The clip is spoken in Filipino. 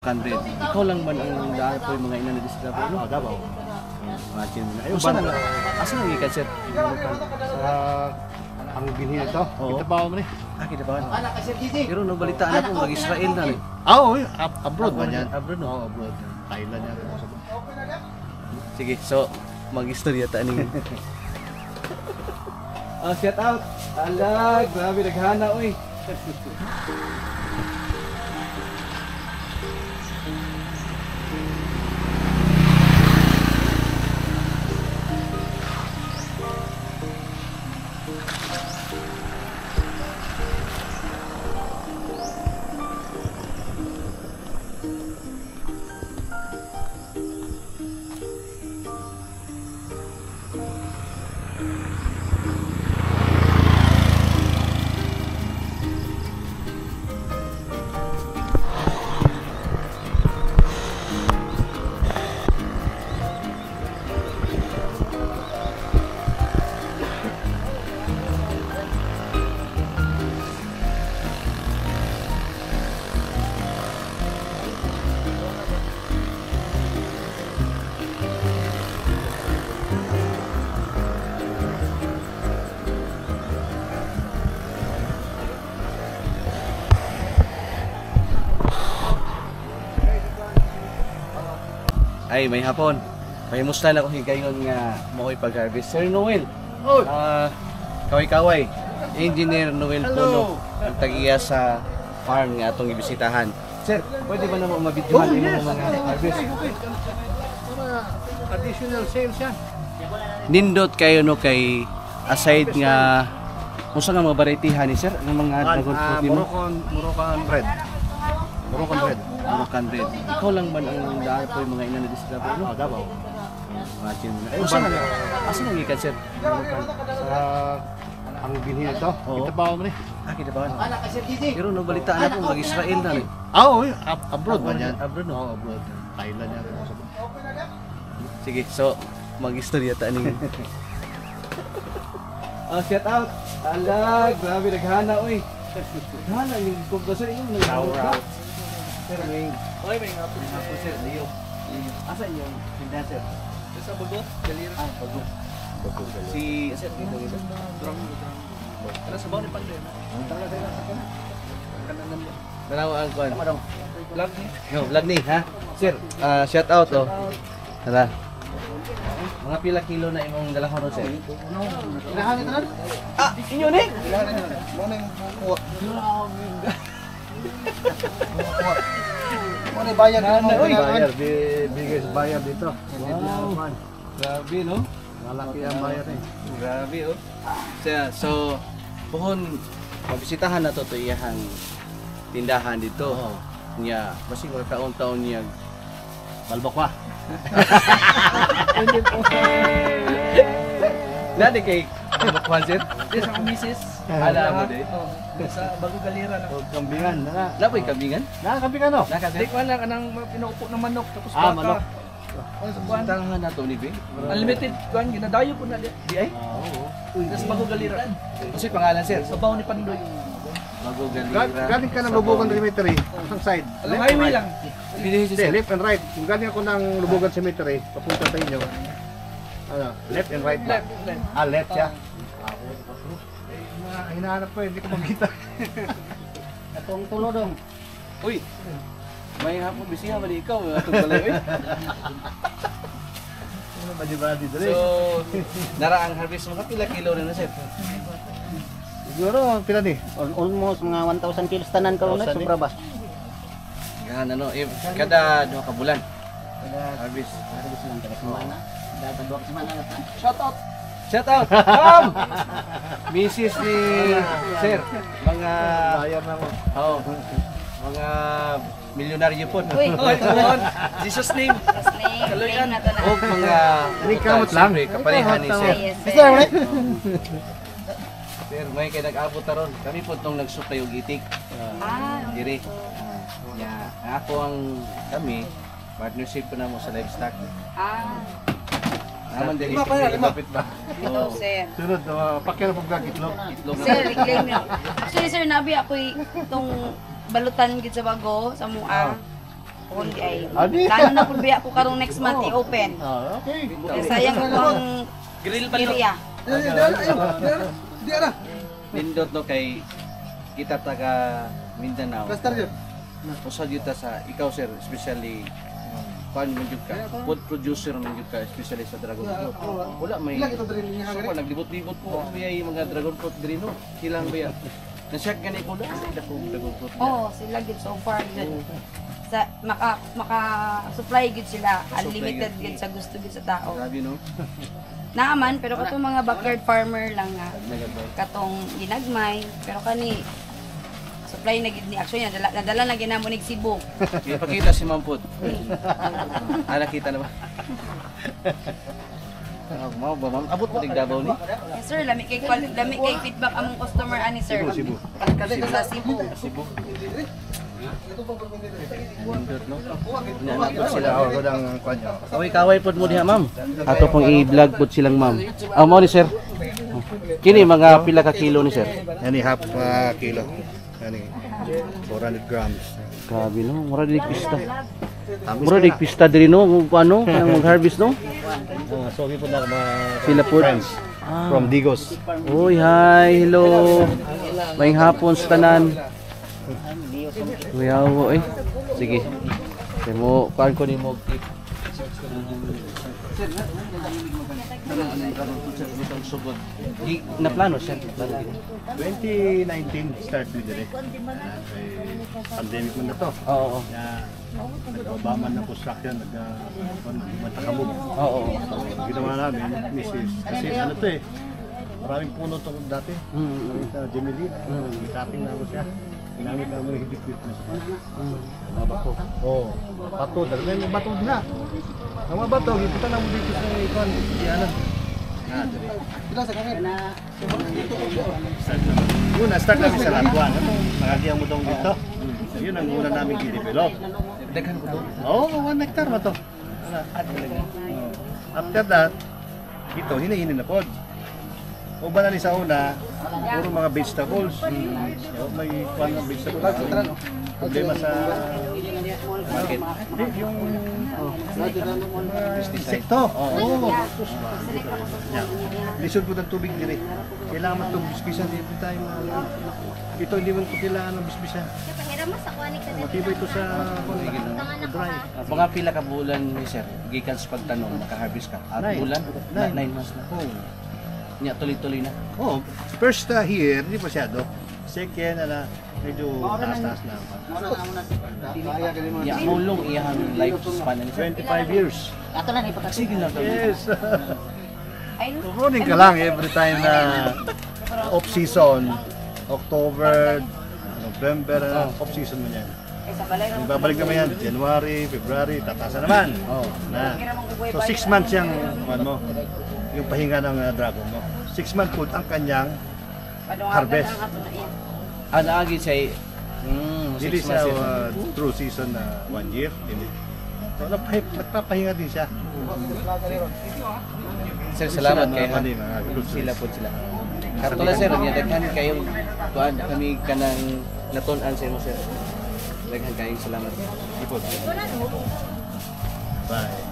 Morocan Red. Ikaw lang man ang daan po yung mga ina na disgrabo, no? Davao. Imagine mo na. Ayun, saan na? Asa nang ikan, sir? Sa ang binhi ito. Oo. Kita ba mo ni? Kita ba? Pero no, balitaan na po, mag-Israel na rin. Oo, abroad ba yan? Abroad, no? Oo, abroad. Thailand yan. Sige, so, mag-istorya ta ni. Shout out! Alag! Grabe, naghana, uy! Ay, may hapon. May musta na ko higayon nga mo'y pag-harvest. Sir Noel. Kaway-kaway. Engineer Noel Puno. Ang tagiya sa farm nga atong ibisitahan. Sir, pwede ba naman mabidyohan yung mga harvest? Additional sales yan. Nindot kayo no kay aside nga kung saan nga mga varietihan ni sir? Ang mga dragon fruit mo? Morocan Red. Morocan Red. Morocan Red. Ikaw lang man ang daan po yung mga ina na disgrabo, no? Davao. Imagine mo na. Ayun, saan na? Asa nang ikan, sir? Sa ang binhi ito. Oo. Kita ba mo ni? Kita ba? Pero no, balitaan na po, mag-Israel na rin. Oo, abroad ba yan? Abroad, no? Oo, abroad. Thailand yan. Sige, so, mag-istorya ta ni. Shout out! Alag! Grabe, naghana, uy! Naghana, yung kumpa, sir, yung naghana. Sir, may... Oy, may nga po, sir, Leo. Asan yung tindahan, sir? Sa Bagot, Galira. Bagot. Si... Sir, dito, dito. Kala sa baon ni Pagde. Ang tala tayo sa kana. Kanan mo. Dalawa ang kuan. Vlog ni. Yo, vlog ni, ha? Sir, shout out, oh. Tara. Mga pila kilo na imong dalahon, sir? Ilahan ito na? Inyo ni? Ilahan ito na. Muna yung kuha. Muna yung bayad. Bayar, biggest bayad dito. Wow. Grabe, no? Malaki ang bayad eh. Grabe, oh. So, puhon, mabisitahan na to iyahang tindahan dito. Oo. Niya, basig mga taon-taon niya balbakwa. Nadi kay balbakwa, sir? Di sa kumisis. Ala mo din? Sa Bago Galira na. Kambingan. Napoy kambingan? Nakakambingan o? Di ko lang anang pinaupo ng manok tapos Ah, baka. manok. Sa buwan. Tangan na to ni Be. Unlimited kuan ginadayo ko na di ay. Oo. Sa Bago Galira. Kasi pangalan, sir? Sa bawo ni Pandoy. Bago Galira. Galing ka ng Lubugan Cemetery, ang side. Alam highway lang. Pinili Hindi, siya, sir. left and right. Kung galing ako ng Lubugan Cemetery, papunta sa inyo. Ano, left and right ba? Left. Left siya. Hinahanap ko, hindi ko makita. Atong tulo dong. Uy! May hapon bisihan ba di ikaw? Atong balay, uy. Ano ba di dali? So, nara ang harvest mga pila kilo na sir? Siguro, pila ni? Almost mga 1,000 kilos tanan ka ulit, 1,000 sobra ba? Yan, ano, kada 2 ka bulan. Harvest. Harvest lang kada semana. Dapat 2 semana na. Shout out. Shout out! Come! Mrs. ni Sir, mga... Bayar na mo. Oh, mga milyonaryo po. Oy, tuon. Jesus name. Kaluyan na to na. O mga... Hindi kamot lang. Siyempre, kapalihan ni Sir. Yes, Gusto mo eh? Sir, may kay nag-abot na ron. Kami po itong nag-supply yung itik. Dire. Ako ang kami, partnership ko na mo sa livestock. Naman din Lima pa yan, lima. kapit ba? Ito, sir. Sunod, pakyan po kag itlog. Itlog na. Sir, i-claim niyo. Actually, sir, nabi ako itong balutan gid sa bago, sa mua. Kundi ay, Adi. plano na po biya ko karong next month i-open. Ah, okay. Kaya sayang itong Grill ba lo? area. Nindot no kay kita taga Mindanao. Usa jud ta sa ikaw sir, especially pan man jud ka. Food producer man jud ka, especially sa dragon fruit. Wala may so pa naglibot-libot po biyay mga dragon fruit diri no. Silang biya. Na-check gani ko lang sa dragon fruit. Oh, sila gid so far good. Sa maka supply gid sila, unlimited gid sa gusto gid sa tao. Grabe no. Naaman pero katong mga backyard farmer lang nga katong ginagmay pero kani supply na gid ni actually nadala na ginamo nig Cebu. Ipakita si Ma'am Pud. Nakita na ba? Mau ba ma'am? Abot mo tig Davao ni? Yes sir, lami kay feedback among customer ani sir. Cebu. Sa Cebu. Cebu. Sila ako ng kanya. Kaway-kaway pod mo diha ma'am. Ato pong i-vlog pod silang ma'am. Mao ni sir. Kini mga pila ka kilo ni sir? Yani half kilo. Yani 400 grams. Grabe no, mura dig pista. Mura dig pista diri no, ano, kanang mag-harvest no? So po na mga Sila pod. from Digos. Uy, hi, hello. Maayong hapon sa tanan. Uyaw, eh. Sige. Kaya mo, kaan ko ni mo tip. Na plano siya. 2019 start with dire. Pandemic mo na to. Oo. Na nag-Obama ng construction, nag-matakamog. Oo. Ginawa namin, Mrs. Kasi ano to eh, maraming puno to dati. Sa Gemini, cutting na ako siya. Ginamit namin yung hibit na siya. Mga bato. Oo, bato. Dahil may bato din na. Ang mga bato, kita na mo dito sa ikon. Diyanan. Una, start namin sa Latuan. Nakagiyang mo daw dito. Yun ang una namin i-develop. Daghan ko to. Oo, 1 hectare ba to? After that, ito, hinainin na po. O ba na sa una, puro mga vegetables. May kuwan ng vegetables. Problema sa Market. yung insekto. Oo. Lisod po ng tubig dire. Kailangan mo itong bispisan every time. Ito hindi mo ito kailangan ng bispisan. Matibay ito sa dry. Mga pila ka bulan ni sir, gikan sa pagtanong, maka-harvest ka. At Nine. bulan? Nine. 9 months na. Oh. Nya tuloy-tuloy na. Oh, first here, hindi masyado. Second, medyo taas-taas na. Nya mulong iyang lifespan ni sir. 25 years. Ato lang ipakasig. Sige lang kami. Yes. Ay, Running ka lang every time na off-season, October, November, off-season mo yan. sa balay ra. Babalik naman yan, January, February, tatasa naman. Oh. Na. So 6 months yung, yung pahinga ng dragon mo. 6 months po ang kanyang harvest. Agi say Hindi siya true season na 1 year. Hindi. So nagpapahinga din siya. Sir, salamat kay Mga fruits. sila po sila. Katulad sir, nya daghan kayo tuan kami kanang natun-an sa imo sir. Daghan kayong salamat. Ipod. Bye.